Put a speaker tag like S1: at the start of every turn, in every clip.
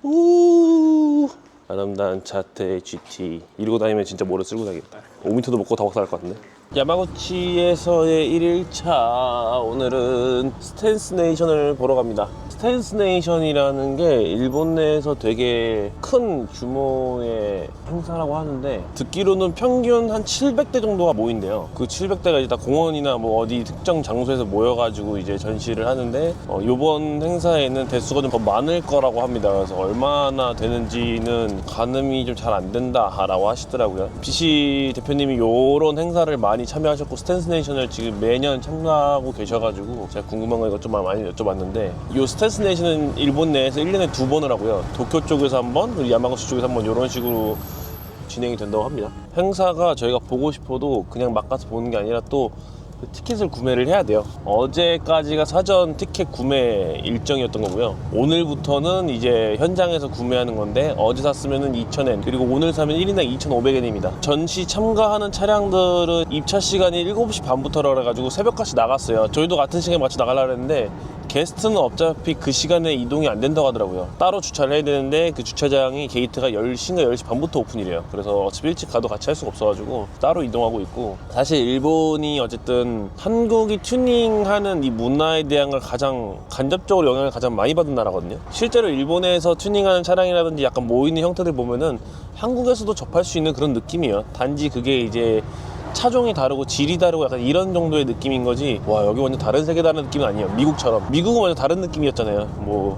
S1: 우 아름다운 차트의 GT 이러고 다니면 진짜 모래 쓸고 다니겠다. 5m도 먹고 다 박살날 것 같은데. 야마구치에서의 1일차, 오늘은 스탠스 네이션을 보러 갑니다. 스탠스 네이션이라는 게 일본 내에서 되게 큰 규모의 행사라고 하는데, 듣기로는 평균 한 700대 정도가 모인대요. 그 700대가 이제 다 공원이나 뭐 어디 특정 장소에서 모여가지고 이제 전시를 하는데, 요번 행사에는 대수가 좀 더 많을 거라고 합니다. 그래서 얼마나 되는지는 가늠이 좀 잘 안 된다라고 하시더라고요. BC 대표님이 요런 행사를 많이 참여하셨고 스탠스 네이션을 지금 매년 참가하고 계셔가지고 제가 궁금한 거 이것저것 많이 여쭤봤는데, 요 스탠스 네이션은 일본 내에서 1년에 2번을 하고요. 도쿄 쪽에서 한 번, 그리고 야마구치 쪽에서 한 번, 이런 식으로 진행이 된다고 합니다. 행사가 저희가 보고 싶어도 그냥 막 가서 보는 게 아니라 또 티켓을 구매를 해야 돼요. 어제까지가 사전 티켓 구매 일정이었던 거고요. 오늘부터는 이제 현장에서 구매하는 건데, 어제 샀으면 2,000엔, 그리고 오늘 사면 1인당 2,500엔입니다. 전시 참가하는 차량들은 입차 시간이 7시 반부터라 그래가지고 새벽까지 나갔어요. 저희도 같은 시간에 맞춰 나가려고 했는데 게스트는 어차피 그 시간에 이동이 안 된다고 하더라고요. 따로 주차를 해야 되는데 그 주차장이 게이트가 10시인가 10시 반부터 오픈이래요. 그래서 어차피 일찍 가도 같이 할 수가 없어가지고 따로 이동하고 있고, 사실 일본이 어쨌든 한국이 튜닝하는 이 문화에 대한 걸 가장 간접적으로 영향을 가장 많이 받은 나라거든요. 실제로 일본에서 튜닝하는 차량이라든지 약간 모이는 형태들 보면은 한국에서도 접할 수 있는 그런 느낌이에요. 단지 그게 이제 차종이 다르고 질이 다르고 약간 이런 정도의 느낌인 거지, 와 여기 완전 다른 세계다는 느낌은 아니에요. 미국처럼. 미국은 완전 다른 느낌이었잖아요. 뭐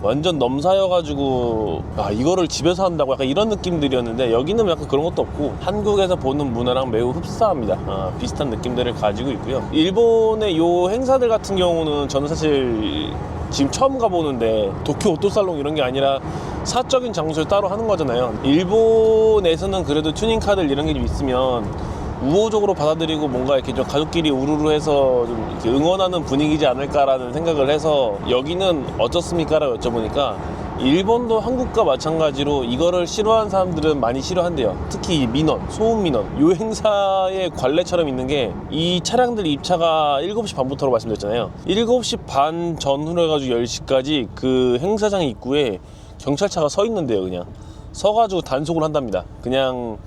S1: 완전 넘사여가지고 이거를 집에서 한다고 약간 이런 느낌들이었는데, 여기는 약간 그런 것도 없고 한국에서 보는 문화랑 매우 흡사합니다. 비슷한 느낌들을 가지고 있고요. 일본의 요 행사들 같은 경우는 저는 사실 지금 처음 가보는데, 도쿄 오토살롱 이런 게 아니라 사적인 장소에 따로 하는 거잖아요. 일본에서는 그래도 튜닝카들 이런 게 좀 있으면 우호적으로 받아들이고 뭔가 이렇게 좀 가족끼리 우르르 해서 좀 이렇게 응원하는 분위기지 않을까라는 생각을 해서, 여기는 어떻습니까라고 여쭤보니까 일본도 한국과 마찬가지로 이거를 싫어하는 사람들은 많이 싫어한대요. 특히 민원, 소음 민원. 요 행사의 관례처럼 있는 게, 이 차량들 입차가 7시 반부터라고 말씀드렸잖아요. 7시 반 전후로 해가지고 10시까지 그 행사장 입구에 경찰차가 서 있는데요. 그냥 서가지고 단속을 한답니다. 그냥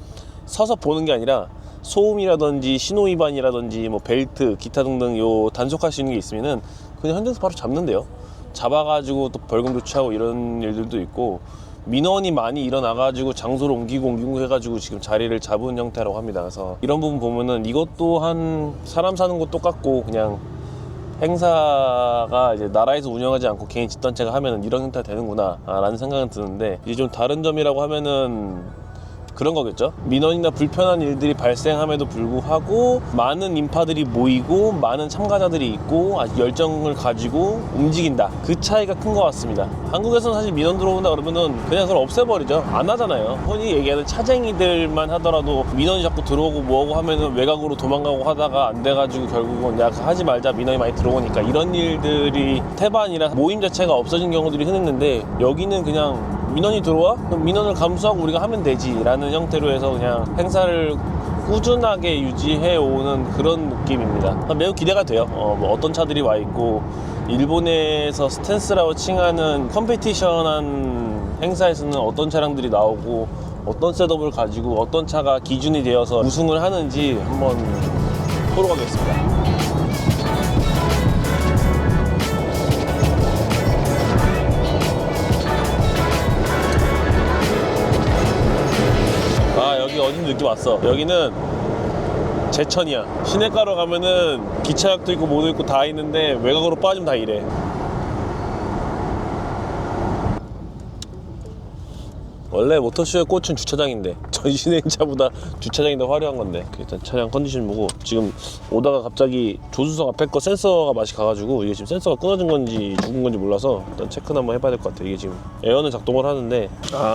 S1: 서서 보는 게 아니라 소음이라든지 신호위반이라든지 뭐 벨트, 기타 등등 요 단속할 수 있는 게 있으면은 그냥 현장에서 바로 잡는데요. 잡아가지고 또 벌금 조치하고 이런 일들도 있고, 민원이 많이 일어나가지고 장소를 옮기고 해가지고 지금 자리를 잡은 형태라고 합니다. 그래서 이런 부분 보면은 이것 또한 사람 사는 곳 똑같고, 그냥 행사가 이제 나라에서 운영하지 않고 개인 집단체가 하면은 이런 형태가 되는구나 라는 생각은 드는데, 이제 좀 다른 점이라고 하면은 그런 거겠죠. 민원이나 불편한 일들이 발생함에도 불구하고 많은 인파들이 모이고 많은 참가자들이 있고 아주 열정을 가지고 움직인다. 그 차이가 큰 것 같습니다. 한국에서는 사실 민원 들어온다 그러면은 그냥 그걸 없애버리죠. 안 하잖아요. 흔히 얘기하는 차쟁이들만 하더라도 민원이 자꾸 들어오고 뭐하고 하면은 외곽으로 도망가고 하다가 안 돼가지고 결국은 야 하지 말자, 민원이 많이 들어오니까, 이런 일들이 태반이라 모임 자체가 없어진 경우들이 흔했는데, 여기는 그냥 민원이 들어와? 그럼 민원을 감수하고 우리가 하면 되지 라는 형태로 해서 그냥 행사를 꾸준하게 유지해오는 그런 느낌입니다. 매우 기대가 돼요. 뭐 어떤 차들이 와 있고, 일본에서 스탠스라고 칭하는 컴페티션한 행사에서는 어떤 차량들이 나오고, 어떤 셋업을 가지고 어떤 차가 기준이 되어서 우승을 하는지 한번 보러 가겠습니다. 여기 어딘지 느낌 왔어. 여기는 제천이야. 시내가로 가면은 기차역도 있고 뭐도 있고 다 있는데, 외곽으로 빠지면 다 이래. 원래 모터쇼의 꽃은 주차장인데, 전시행차보다 주차장이 더 화려한 건데. 일단 차량 컨디션 보고, 지금 오다가 갑자기 조수석 앞에 거 센서가 맛이 가가지고 이게 지금 센서가 끊어진 건지 죽은 건지 몰라서 일단 체크는 한번 해봐야 될 것 같아. 이게 지금 에어는 작동을 하는데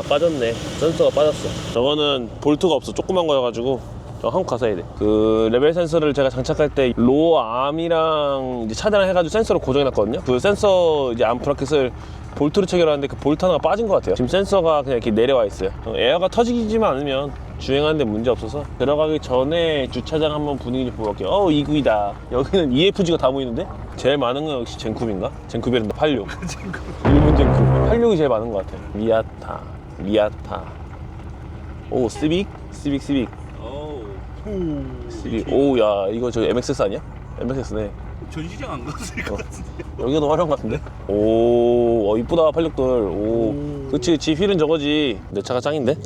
S1: 빠졌네. 센서가 빠졌어. 저거는 볼트가 없어. 조그만 거여가지고 한국 가서 해야 돼. 그 레벨 센서를 제가 장착할 때 로어 암이랑 이제 차단을 해가지고 센서를 고정해놨거든요. 그 센서 이제 암 브라켓을 볼트로 체결하는데 그 볼트 하나가 빠진 것 같아요. 지금 센서가 그냥 이렇게 내려와 있어요. 에어가 터지지만 않으면 주행하는데 문제 없어서. 들어가기 전에 주차장 한번 분위기 좀 보고 갈게요. 이구이다. 여기는 EFG가 다 보이는데? 제일 많은 건 역시 젠쿱인가? 젠쿱이란다. 86 일본 젠쿱 86이 제일 많은 것 같아. 미아타. 오, 시빅. 시빅. 오, 야, 이거 저 MXS 아니야? MXS네.
S2: 전시장 안 갔을 것 같은데.
S1: 여기가 더 화려한 것 같은데? 오, 이쁘다, 86들. 오, 그치, 휠은 저거지. 내 차가 짱인데?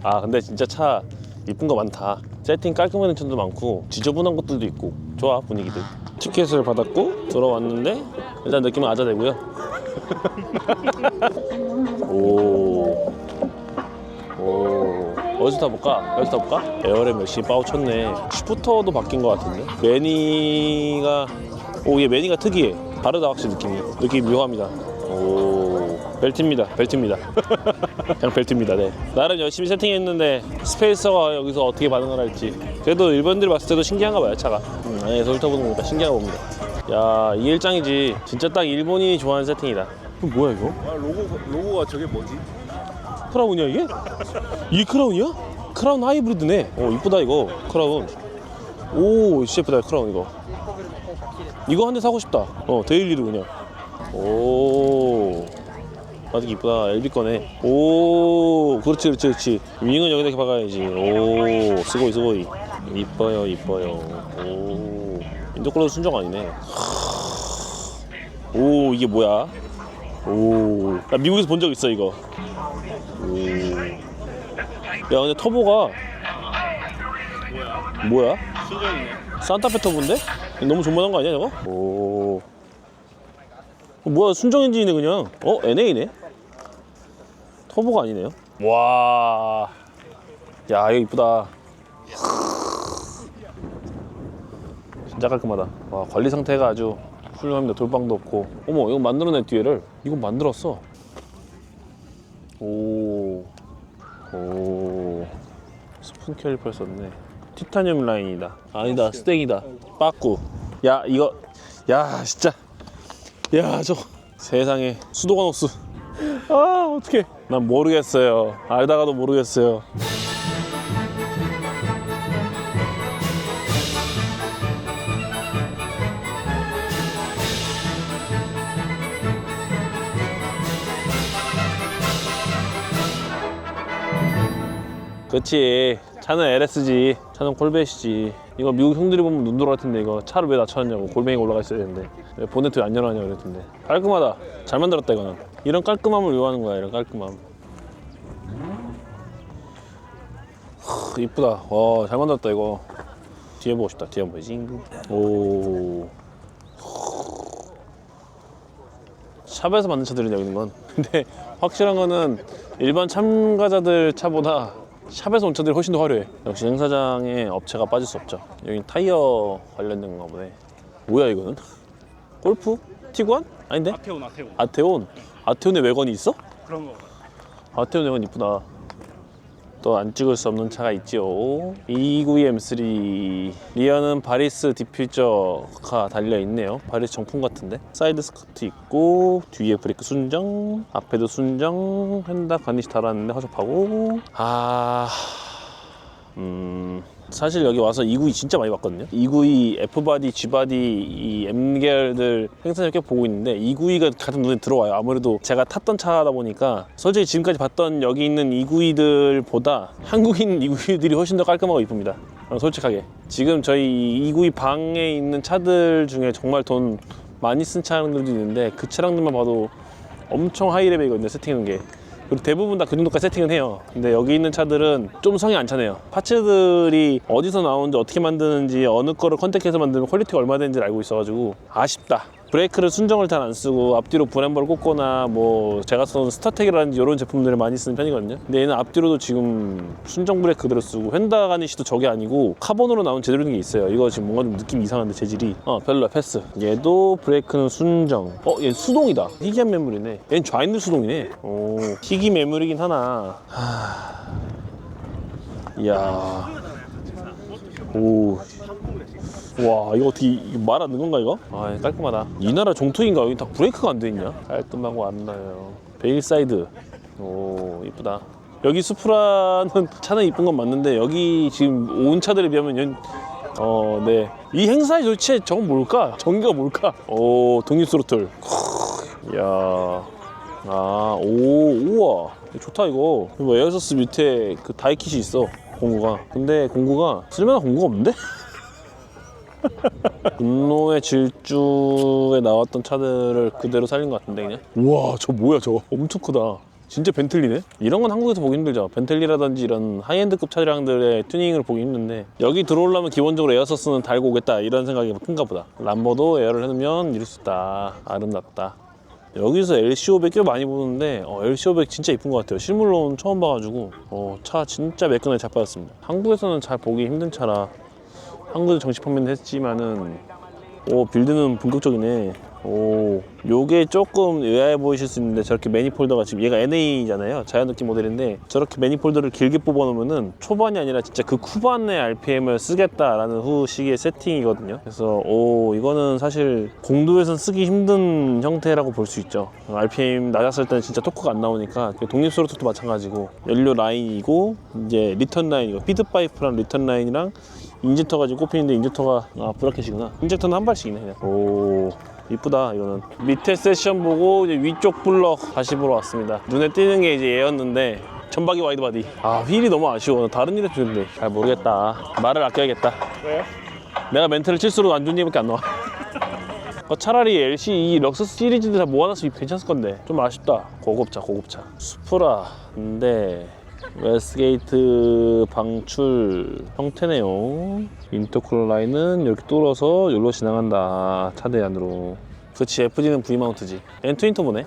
S1: 아, 근데 진짜 차 이쁜 거 많다. 세팅 깔끔한 차도 많고, 지저분한 것들도 있고, 좋아, 분위기들. 티켓을 받았고, 들어왔는데, 일단 느낌은 아자되고요. 오. 어디서 타볼까? 여기서 타볼까? 에어랩 열심히 빠우쳤네. 슈프터도 바뀐 것 같은데? 매니가 얘 매니가 특이해. 다르다 확실히 느낌이 묘합니다. 오, 벨트입니다. 그냥 벨트입니다. 네. 나름 열심히 세팅했는데 스페이서가 여기서 어떻게 반응을 할지. 그래도 일반인들이 봤을 때도 신기한가 봐요, 차가. 안에서 훑어보는 거니까 신기한가 봅니다. 야, 이게 일장이지. 진짜 딱 일본인이 좋아하는 세팅이다. 이거 뭐야 이거?
S2: 로고가 저게 뭐지?
S1: 크라운이야 이게? 이게 크라운이야? 크라운 하이브리드네. 이쁘다 이거 크라운. 오, 진짜 예쁘다 크라운 이거 한 대 사고 싶다. 데일리로 그냥. 오, 아주 이쁘다. LB 거네. 오, 그렇지. 윙은 여기다 이렇게 박아야지. 오, 스고이. 이뻐요. 오, 인도컬러도 순정 아니네. 오, 이게 뭐야? 오, 나 미국에서 본 적 있어 이거. 오. 야, 근데 터보가 뭐야?
S2: 순정이네.
S1: 산타페 터보인데? 너무 존만한 거 아니야 저거? 오. 뭐야, 순정 엔진이네 그냥. NA네? 터보가 아니네요. 와. 야, 이거 이쁘다. 진짜 깔끔하다. 와, 관리 상태가 아주 훌륭합니다. 돌방도 없고. 어머, 이거 만들어내 뒤에를. 이거 만들었어. 오, 스푼 캘리퍼를 썼네. 티타늄 라인이다. 아니다, 스탱이다. 빠꾸. 야, 이거, 야, 진짜. 야, 저거. 세상에. 수도관옥수. 아, 어떡해. 난 모르겠어요. 알다가도 모르겠어요. 그렇지. 차는 LS지. 차는 콜벳이지. 이거 미국 형들이 보면 눈 돌아갈 텐데 이거 차를 왜 낮춰놨냐고. 골뱅이가 올라가 있어야 되는데 왜 보네트 왜 안 열어놨냐고 그랬던데. 깔끔하다. 잘 만들었다 이거는. 이런 깔끔함을 요하는 거야. 이런 깔끔함. 이쁘다. 와, 잘 만들었다 이거. 뒤에 보고 싶다. 뒤에 한번 보이지? 오. 샵에서 만든 차들이냐 여기 있는 건. 근데 확실한 거는 일반 참가자들 차보다 샵에서 온 차들이 훨씬 더 화려해. 역시 행사장에 업체가 빠질 수 없죠. 여기 타이어 관련된 건가 보네. 뭐야 이거는? 골프? 티구안? 아닌데? 아테온. 아테온에 외건이 있어?
S2: 그런 거.
S1: 아테온 외건 이쁘다. 또 안 찍을 수 없는 차가 있죠. 292 M3. 리어는 바리스 디퓨저가 달려있네요. 바리스 정품 같은데. 사이드 스커트 있고 뒤에 브레이크 순정, 앞에도 순정, 휀다 가니시 달았는데 화접하고. 사실 여기 와서 292 진짜 많이 봤거든요. 292 F바디, G바디 이 M계열들 행사를 꽤 보고 있는데 292가 가장 눈에 들어와요. 아무래도 제가 탔던 차다 보니까 솔직히 지금까지 봤던 여기 있는 292들보다 한국인 292들이 훨씬 더 깔끔하고 이쁩니다. 솔직하게. 지금 저희 292 방에 있는 차들 중에 정말 돈 많이 쓴 차량들도 있는데 그 차량들만 봐도 엄청 하이레벨이거든요. 세팅하는 게. 그리고 대부분 다 그 정도까지 세팅은 해요. 근데 여기 있는 차들은 좀 성이 안 차네요. 파츠들이 어디서 나오는지 어떻게 만드는지 어느 거를 컨택해서 만들면 퀄리티가 얼마 되는지를 알고 있어가지고 아쉽다. 브레이크를 순정을 잘 안 쓰고 앞뒤로 브렘버를 꽂거나 뭐 제가 쓰는 스타텍이라든지 이런 제품들을 많이 쓰는 편이거든요. 근데 얘는 앞뒤로도 지금 순정 브레이크 그대로 쓰고 휀다 가니시도 저게 아니고 카본으로 나온 제대로 된 게 있어요. 이거 지금 뭔가 좀 느낌 이상한데 재질이 별로야. 패스. 얘도 브레이크는 순정. 얘 수동이다. 희귀한 매물이네. 얘는 좌핸들 수동이네. 오, 희귀 매물이긴 하나. 이야. 오. 와, 이거 어떻게 말 안 듣는 건가 이거? 아, 깔끔하다. 이 나라 종토인가? 여기 다 브레이크가 안 돼 있냐? 깔끔하고 안 나요. 베일 사이드. 오, 이쁘다. 여기 수프라는 차는 이쁜 건 맞는데 여기 지금 온 차들에 비하면 네. 이 행사에 도대체 저건 뭘까? 전기가 뭘까? 오, 독립 스로틀. 이야. 아, 우와. 좋다, 이거. 뭐 에어서스 밑에 그 다이킷이 있어, 공구가. 근데 공구가 쓸만한 공구가 없는데? 분노의 질주에 나왔던 차들을 그대로 살린 것 같은데, 그냥. 우와, 저 뭐야, 저거. 엄청 크다. 진짜 벤틀리네? 이런 건 한국에서 보기 힘들죠. 벤틀리라든지 이런 하이엔드급 차량들의 튜닝을 보기 힘든데, 여기 들어오려면 기본적으로 에어서스는 달고 오겠다, 이런 생각이 큰가 보다. 람보도 에어를 해놓으면 이럴 수 있다. 아름답다. 여기서 LC500 꽤 많이 보는데 LC500 진짜 이쁜 것 같아요. 실물로는 처음 봐가지고 차 진짜 매끈하게 잘 빠졌습니다. 한국에서는 잘 보기 힘든 차라 한국에서 정식 판매는 했지만은 빌드는 본격적이네. 요게 조금 의아해 보이실 수 있는데, 저렇게 매니폴더가 지금 얘가 NA잖아요. 자연느낌 모델인데 저렇게 매니폴더를 길게 뽑아 놓으면은 초반이 아니라 진짜 그 쿠반의 RPM을 쓰겠다라는 후식의 세팅이거든요. 그래서 이거는 사실 공도에선 쓰기 힘든 형태라고 볼 수 있죠. RPM 낮았을 때는 진짜 토크가 안 나오니까. 독립소로토도 마찬가지고 연료 라인이고 이제 리턴 라인이고, 피드 파이프랑 리턴 라인이랑 인젝터가 지금 꼽히는데, 인젝터가 브라켓이구나. 인젝터는 한 발씩이네 그냥. 이쁘다. 이거는 밑에 세션 보고 이제 위쪽 블럭 다시 보러 왔습니다. 눈에 띄는 게 이제 얘였는데 전박이 와이드바디. 휠이 너무 아쉬워. 다른 일에 좋은데 잘 모르겠다. 말을 아껴야겠다.
S2: 왜요?
S1: 내가 멘트를 칠수록 안 좋은 얘기밖에 안 나와. 차라리 LCE 럭서스 시리즈들 다 모아놨으면 괜찮을 건데 좀 아쉽다. 고급차. 수프라. 근데 웨스트게이트 방출 형태네요. 인터쿨러 라인은 이렇게 뚫어서 여기로 지나간다. 차대 안으로. 그렇지, FG는 V마운트지. 엔트윈터 보네.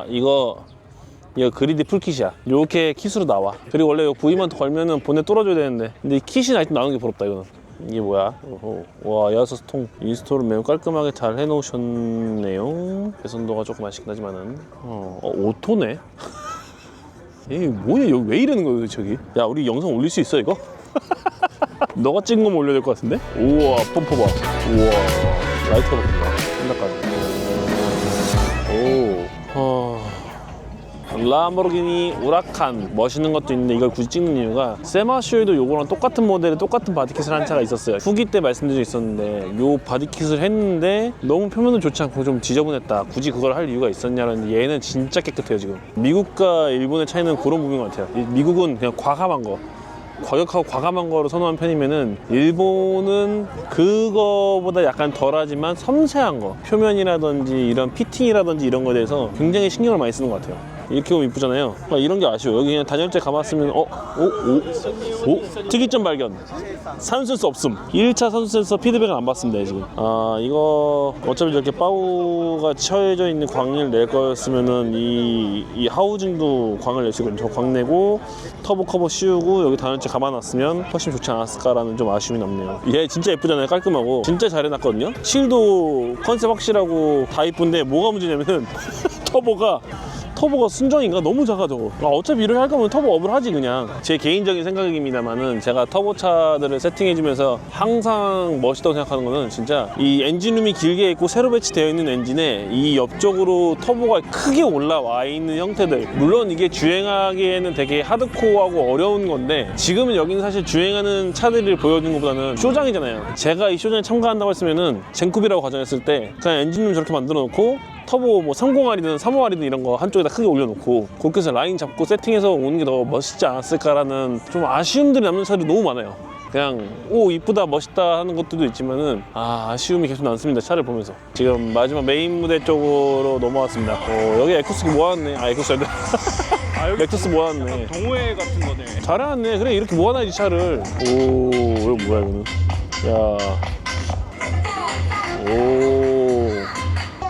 S1: 이거 그리드 풀킷이야. 요렇게 킷으로 나와. 그리고 원래 요 V마운트 걸면은 보넷 뚫어줘야 되는데, 근데 이 킷이 아직도 나오는 게 부럽다. 이거는. 이게 뭐야? 와, 에어서스 통 인스톨을 매우 깔끔하게 잘 해놓으셨네요. 배선도가 조금 아쉽긴 하지만은 오토네? 이게 뭐야? 여기 왜 이러는 거야 저기? 야, 우리 영상 올릴 수 있어 이거? 너가 찍은 거면 올려야 될 것 같은데? 우와, 펌프 봐. 우와, 라이트가 바뀐다. 람보르기니 우라칸 멋있는 것도 있는데 이걸 굳이 찍는 이유가, 세마쇼에도 요거랑 똑같은 모델에 똑같은 바디킷을 한 차가 있었어요. 후기 때 말씀드린 적 있었는데, 요 바디킷을 했는데 너무 표면도 좋지 않고 좀 지저분했다. 굳이 그걸 할 이유가 있었냐라는. 얘는 진짜 깨끗해요. 지금 미국과 일본의 차이는 그런 부분인 것 같아요. 미국은 그냥 과감한 거, 과격하고 과감한 거를 선호한 편이면은, 일본은 그거보다 약간 덜하지만 섬세한 거, 표면이라든지 이런 피팅이라든지 이런 거에 대해서 굉장히 신경을 많이 쓰는 것 같아요. 이렇게 보면 이쁘잖아요. 이런 게 아쉬워. 여기 그냥 단열재 감았으면 특이점 발견. 산센서 없음. 1차 산센서 피드백을 안 받습니다 지금. 이거 어차피 저렇게 바우가 쳐져 있는 광을 낼 거였으면은 이 하우징도 광을 낼 수 있거든요. 저 광 내고 터보 커버 씌우고 여기 단열재 감아놨으면 훨씬 좋지 않았을까라는 좀 아쉬움이 남네요. 얘 진짜 예쁘잖아요. 깔끔하고 진짜 잘 해놨거든요. 실도 컨셉 확실하고 다 이쁜데 뭐가 문제냐면은 터보가 순정인가? 너무 작아 저거. 어차피 이렇게 할 거면 터보 업을 하지 그냥. 제 개인적인 생각입니다만은, 제가 터보차들을 세팅해주면서 항상 멋있다고 생각하는 거는, 진짜 이 엔진룸이 길게 있고 세로 배치되어 있는 엔진에 이 옆쪽으로 터보가 크게 올라와 있는 형태들. 물론 이게 주행하기에는 되게 하드코어하고 어려운 건데, 지금은 여기는 사실 주행하는 차들을 보여주는 것보다는 쇼장이잖아요. 제가 이 쇼장에 참가한다고 했으면은 젠쿱이라고 가정했을 때 그냥 엔진룸 저렇게 만들어 놓고 터보 30R이든 35R이든 이런 거 한쪽에다 크게 올려놓고 그렇게 해서 라인 잡고 세팅해서 오는 게 더 멋있지 않았을까라는 좀 아쉬움들이 남는 차들이 너무 많아요. 그냥 이쁘다 멋있다 하는 것들도 있지만은 아쉬움이 계속 남습니다. 차를 보면서. 지금 마지막 메인 무대 쪽으로 넘어왔습니다. 여기 에쿠스 모아놨네. 에쿠스 아니다.
S2: 여기
S1: 렉투스 모아놨네.
S2: 동호회 같은 거네.
S1: 잘해놨네. 그래, 이렇게 모아놔야지 차를. 이거 뭐야 이거는.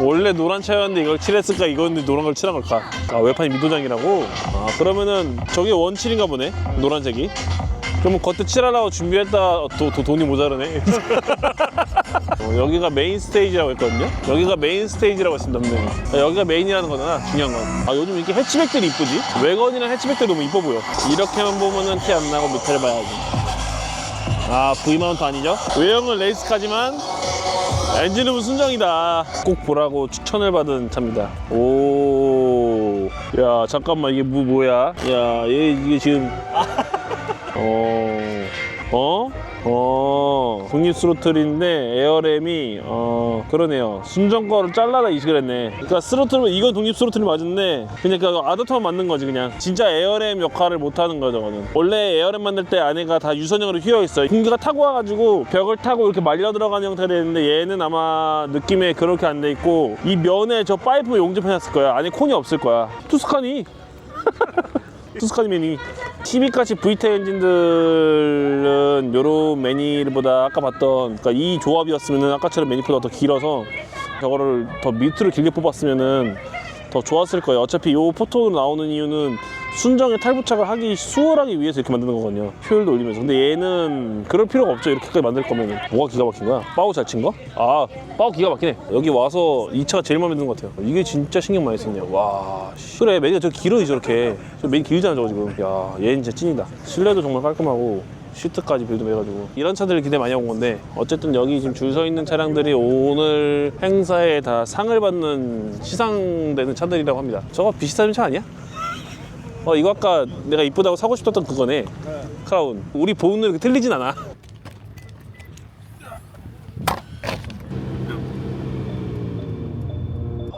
S1: 원래 노란 차였는데 이걸 칠했을까? 이거였는데 노란 걸 칠한 걸까? 외판이 미도장이라고? 그러면은 저게 원칠인가 보네? 노란색이? 그러면 겉에 칠하려고 준비했다. 돈이 모자라네. 여기가 메인 스테이지라고 했거든요. 여기가 메인 스테이지라고 했습니다. 분명히. 여기가 메인이라는 거잖아. 중요한 건. 요즘 이렇게 해치백들이 이쁘지? 외건이랑 해치백들 너무 이뻐 보여. 이렇게만 보면은 티 안 나고 밑에를 봐야지. V마운트 아니죠? 외형은 레이스카지만 엔진음은 순정이다. 꼭 보라고 추천을 받은 차입니다. 야, 잠깐만, 이게 뭐야? 야, 이게 지금 독립 스로틀인데 에어램이 그러네요. 순정 거를 잘라다 이식을 했네. 그러니까 스로틀은 이건 독립 스로틀이 맞는데 그냥 그 아다터만 맞는 거지. 그냥 진짜 에어램 역할을 못 하는 거죠. 저거는 원래 에어램 만들 때 안에가 다 유선형으로 휘어 있어요. 공기가 타고 와가지고 벽을 타고 이렇게 말려 들어가는 형태로 되는데 얘는 아마 느낌에 그렇게 안 돼 있고 이 면에 저 파이프 용접해놨을 거야. 안에 콘이 없을 거야. 투스카니 투스카니맨이 12가치 V10 엔진들은 요런 매니보다 아까 봤던 그러니까 이 조합이었으면 아까처럼 매니보다 더 길어서 저거를 더 밑으로 길게 뽑았으면 더 좋았을 거예요. 어차피 요 포토로 나오는 이유는 순정에 탈부착을 하기 수월하기 위해서 이렇게 만드는 거거든요. 효율도 올리면서. 근데 얘는 그럴 필요가 없죠. 이렇게까지 만들 거면. 뭐가 기가 막힌 거야? 바우 잘 친 거? 아, 바우 기가 막히네. 여기 와서 이 차가 제일 마음에 드는 것 같아요. 이게 진짜 신경 많이 쓰네요. 와, 그래 매니가 저렇게 길어. 저렇게 저 매니 길잖아 저거 지금. 야, 얘는 진짜 찐이다. 실내도 정말 깔끔하고 시트까지 빌드해가지고 이런 차들을 기대 많이 한 건데 어쨌든 여기 지금 줄 서 있는 차량들이 오늘 행사에 다 상을 받는 시상되는 차들이라고 합니다. 저거 비슷한 차 아니야? 이거 아까 내가 이쁘다고 사고 싶었던 그거네. 크라운. 우리 보는 이렇게 틀리진 않아.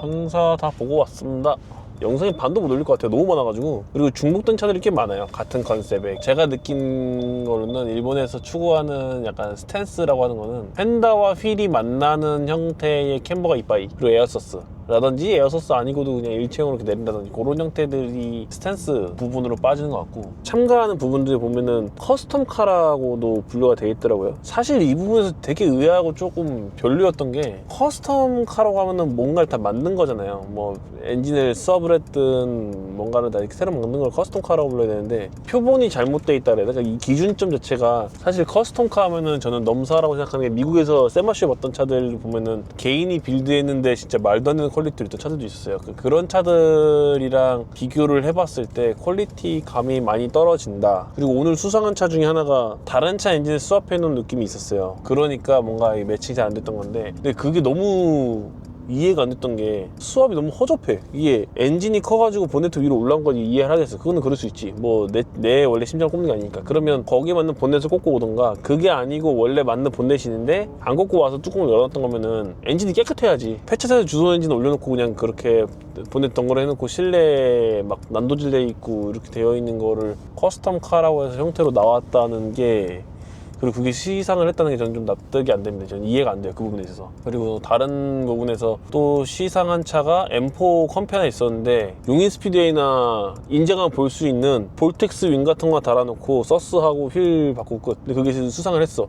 S1: 행사 다 보고 왔습니다. 영상이 반도 못 올릴 것 같아요. 너무 많아가지고. 그리고 중복된 차들이 꽤 많아요. 같은 컨셉에. 제가 느낀 거로는 일본에서 추구하는 약간 스탠스라고 하는 거는 펜다와 휠이 만나는 형태의 캠버가 이빠이, 그리고 에어서스 라든지 에어서스 아니고도 그냥 일체형으로 이렇게 내린다든지 그런 형태들이 스탠스 부분으로 빠지는 것 같고, 참가하는 부분들이 보면은 커스텀카라고도 분류가 되어 있더라고요. 사실 이 부분에서 되게 의아하고 조금 별로였던 게, 커스텀카라고 하면은 뭔가를 다 만든 거잖아요. 뭐 엔진을 수압을 했든 뭔가를 다 이렇게 새로 만든 걸 커스텀카라고 불러야 되는데 표본이 잘못돼 있다 그래야 돼. 그러니까 이 기준점 자체가, 사실 커스텀카 하면은 저는 넘사라고 생각하는 게, 미국에서 세마시에 봤던 차들 보면은 개인이 빌드했는데 진짜 말도 안 되는 퀄리티로 있던 차들도 있었어요. 그런 차들이랑 비교를 해봤을 때 퀄리티 감이 많이 떨어진다. 그리고 오늘 수상한 차 중에 하나가 다른 차 엔진을 수압해 놓은 느낌이 있었어요. 그러니까 뭔가 매칭이 잘 안 됐던 건데, 근데 그게 너무 이해가 안 됐던 게, 수압이 너무 허접해. 이게 엔진이 커가지고 보네트 위로 올라온 건 이해를 하겠어. 그거는 그럴 수 있지. 뭐 내 원래 심장 꼽는 게 아니니까. 그러면 거기에 맞는 본넷을 꽂고 오던가, 그게 아니고 원래 맞는 본넷인데 안 꽂고 와서 뚜껑을 열어놨던 거면은 엔진이 깨끗해야지. 폐차선에서 주소 엔진 올려놓고 그냥 그렇게 본넷 덩그러 해놓고 실내에 막 난도질돼 있고 이렇게 되어 있는 거를 커스텀카라고 해서 형태로 나왔다는 게, 그리고 그게 시상을 했다는 게 저는 좀 납득이 안 됩니다. 저는 이해가 안 돼요, 그 부분에 있어서. 그리고 다른 부분에서 또 시상한 차가 M4 컴페 하나 있었는데, 용인 스피드웨이나 인제가면 볼 수 있는 볼텍스 윙 같은 거 달아놓고 서스하고 휠 바꾸고 끝. 근데 그게 수상을 했어.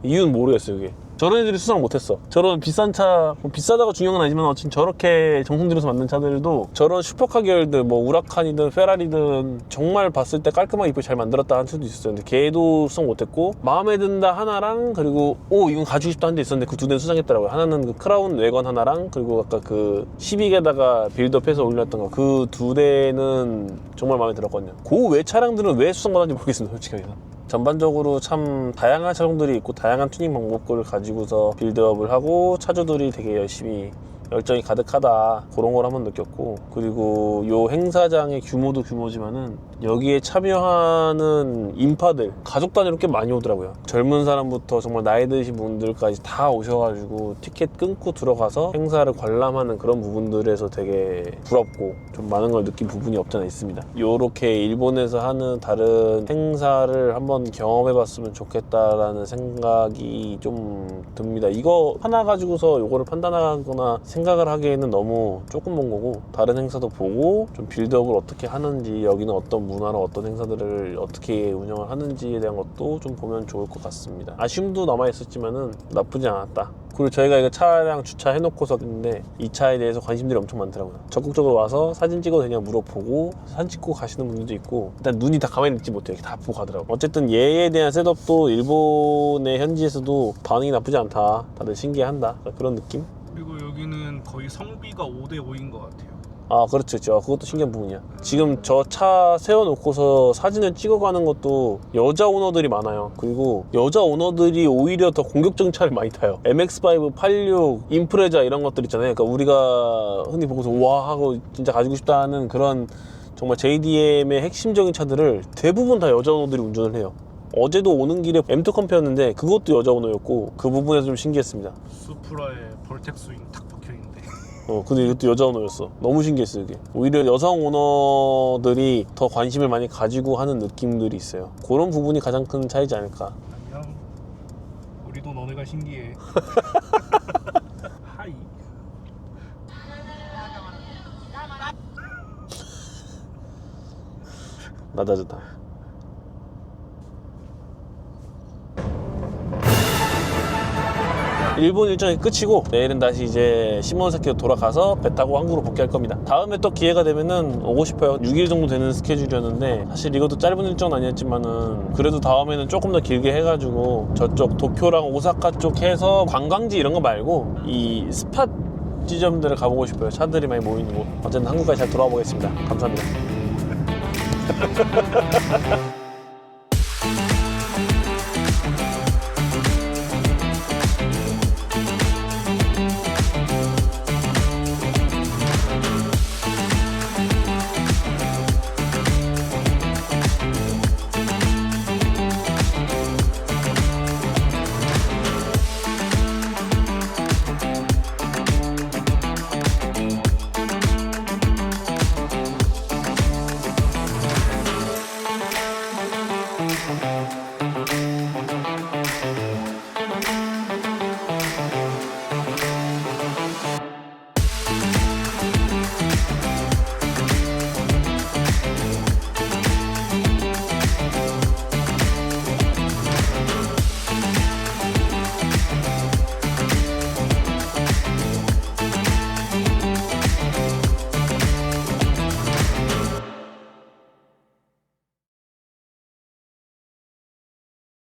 S1: 이유는 모르겠어요. 그게 저런 애들이 수상 못했어. 저런 비싼 차, 뭐 비싸다고 중요한 건 아니지만 어쨌든 저렇게 정성 들여서 만든 차들도 저런 슈퍼카 계열들, 뭐 우라칸이든 페라리든 정말 봤을 때 깔끔하게 이쁘게 잘 만들었다 한 차도 있었어요. 근데 걔도 수상 못했고, 마음에 든다 하나랑, 그리고 이건 가지고 싶다 한 데 있었는데 그 두 대는 수상했더라고요. 하나는 그 크라운 외건 하나랑, 그리고 아까 그 12개다가 빌드업해서 올렸던 거, 그 두 대는 정말 마음에 들었거든요. 그 외 차량들은 왜 수상받았는지 모르겠습니다, 솔직히 말해서. 전반적으로 참 다양한 차종들이 있고 다양한 튜닝 방법을 가지고서 빌드업을 하고, 차주들이 되게 열심히 열정이 가득하다, 그런 걸 한번 느꼈고, 그리고 요 행사장의 규모도 규모지만은 여기에 참여하는 인파들, 가족 단위로 꽤 많이 오더라고요. 젊은 사람부터 정말 나이 드신 분들까지 다 오셔가지고 티켓 끊고 들어가서 행사를 관람하는 그런 부분들에서 되게 부럽고 좀 많은 걸 느낀 부분이 없잖아 있습니다. 요렇게 일본에서 하는 다른 행사를 한번 경험해봤으면 좋겠다라는 생각이 좀 듭니다. 이거 하나 가지고서 요거를 판단하거나 생각을 하기에는 너무 조금 본 거고, 다른 행사도 보고 좀 빌드업을 어떻게 하는지, 여기는 어떤 문화로 어떤 행사들을 어떻게 운영을 하는지에 대한 것도 좀 보면 좋을 것 같습니다. 아쉬움도 남아있었지만은 나쁘지 않았다. 그리고 저희가 이거 차량 주차해놓고서 했는데 이 차에 대해서 관심들이 엄청 많더라고요. 적극적으로 와서 사진 찍어도 되냐 물어보고 사진 찍고 가시는 분들도 있고, 일단 눈이 다 가만히 있지 못해요. 이렇게 다 보고 가더라고요. 어쨌든 얘에 대한 셋업도 일본의 현지에서도 반응이 나쁘지 않다, 다들 신기해한다, 그런 느낌?
S2: 그리고 여기는 거의 성비가 5대5인 것 같아요.
S1: 아, 그렇죠. 그것도 신기한 부분이야. 지금 저 차 세워놓고서 사진을 찍어가는 것도 여자 오너들이 많아요. 그리고 여자 오너들이 오히려 더 공격적인 차를 많이 타요. MX-5, 86, 임프레자 이런 것들 있잖아요. 그러니까 우리가 흔히 보고서 와 하고 진짜 가지고 싶다 하는 그런 정말 JDM의 핵심적인 차들을 대부분 다 여자 오너들이 운전을 해요. 어제도 오는 길에 M2 컴페였는데 그것도 여자 오너였고 그 부분에서 좀 신기했습니다.
S2: 수프라에 벌텍 스윙 탁 박혀있는데
S1: 근데 이것도 여자 오너였어. 너무 신기했어 이게. 오히려 여성 오너들이 더 관심을 많이 가지고 하는 느낌들이 있어요. 그런 부분이 가장 큰 차이지 않을까.
S2: 안녕. 우리도 너네가 신기해. 하이.
S1: 나다르다. 일본 일정이 끝이고 내일은 다시 이제 시모노사키로 돌아가서 배 타고 한국으로 복귀할 겁니다. 다음에 또 기회가 되면은 오고 싶어요. 6일 정도 되는 스케줄이었는데 사실 이것도 짧은 일정은 아니었지만은 그래도 다음에는 조금 더 길게 해가지고 저쪽 도쿄랑 오사카 쪽 해서 관광지 이런 거 말고 이 스팟 지점들을 가보고 싶어요. 차들이 많이 모이는 곳. 어쨌든 한국까지 잘 돌아보겠습니다. 감사합니다.